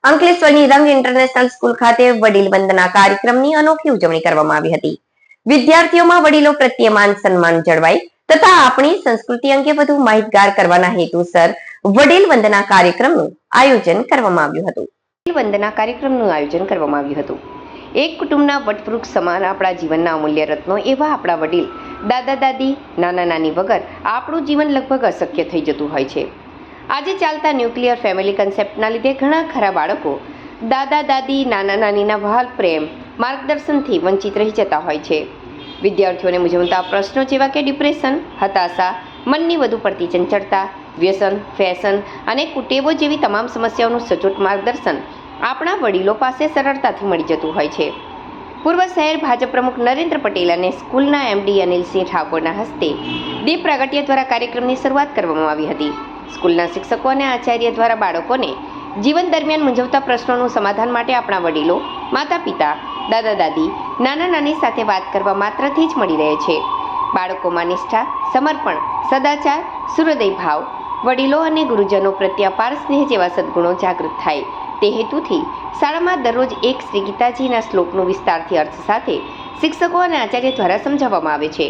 અંકલેશ્વરની રંગ international school ખાતે વડીલ વંદના કાર્યક્રમની અનોખી ઉજવણી કરવામાં આવી હતી. વિદ્યાર્થીઓમાં વડીલો પ્રત્યે માન સન્માન જળવાય તથા આપણી સંસ્કૃતિ અંગે વધુ માહિતગાર કરવાના હેતુસર વડીલ વંદના કાર્યક્રમનું આયોજન કરવામાં આવ્યું હતું. વડીલ વંદના કાર્યક્રમનું આયોજન કરવામાં આવ્યું હતું. એક કુટુંબના વટવૃક્ષ સમાન આપણા જીવનના અમૂલ્ય રત્નો એવા આપણા વડીલ દાદા દાદી નાના નાની વગર આપણું જીવન લગભગ અશક્ય થઈ જતું હોય છે. આજે ચાલતા ન્યુક્લિયર ફેમિલી કન્સેપ્ટના લીધે ઘણા ખરા બાળકો દાદા દાદી નાના નાનીના વહાલ પ્રેમ માર્ગદર્શનથી વંચિત રહી જતા હોય છે. વિદ્યાર્થીઓને મૂંઝવતા પ્રશ્નો જેવા કે ડિપ્રેશન, હતાશા, મનની વધુ પડતી ચંચળતા, વ્યસન, ફેશન અને કુટેવો જેવી તમામ સમસ્યાઓનું સચોટ માર્ગદર્શન આપણા વડીલો પાસે સરળતાથી મળી જતું હોય છે. પૂર્વ શહેર ભાજપ પ્રમુખ નરેન્દ્ર પટેલ અને સ્કૂલના એમડી અનિલસિંહ ઠાકોરના હસ્તે દીપ પ્રાગટ્ય દ્વારા કાર્યક્રમની શરૂઆત કરવામાં આવી હતી. સ્કૂલના શિક્ષકો અને આચાર્ય દ્વારા બાળકોને જીવન દરમિયાન મૂંઝવતા પ્રશ્નોનું સમાધાન માટે આપણા વડીલો, માતા પિતા, દાદા દાદી, નાના નાની સાથે વાત કરવા માત્રથી જ મળી રહે છે. બાળકોમાં નિષ્ઠા, સમર્પણ, સદાચાર, સૂર્યોદય ભાવ, વડીલો અને ગુરુજનો પ્રત્યે અપાર સ્નેહ જેવા સદ્ગુણો જાગૃત થાય તે હેતુથી શાળામાં દરરોજ એક શ્રી ગીતાજીના શ્લોકનું વિસ્તારથી અર્થ સાથે શિક્ષકો અને આચાર્ય દ્વારા સમજાવવામાં આવે છે.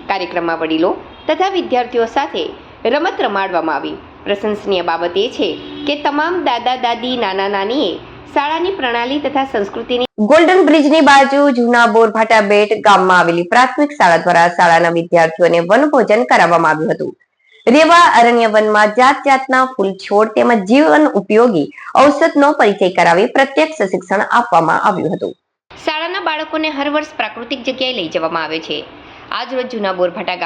કાર્યક્રમમાં વડીલો તથા વિદ્યાર્થીઓ સાથે રમત રમાડવામાં આવી. પ્રશંસનીય બાબત એ છે કે તમામ દાદા દાદી નાના નાનીએ શાળાની પ્રણાલી તથા સંસ્કૃતિની ગોલ્ડન બ્રિજની બાજુ જૂના બોરભાટા બેટ ગામમાં આવેલી પ્રાથમિક શાળા દ્વારા શાળાના વિદ્યાર્થીઓને વનભોજન કરાવવામાં આવ્યું હતું. રેવા અરણ્ય વનમાં જાત જાતના ફૂલ છોડ તેમજ જીવન ઉપયોગી ઔષધનો પરિચય કરાવી પ્રત્યક્ષ શિક્ષણ આપવામાં આવ્યું હતું. શાળાના બાળકોને હર વર્ષ પ્રાકૃતિક જગ્યાએ લઈ જવામાં આવે છે. આજ રોજ જૂના બોરભાટા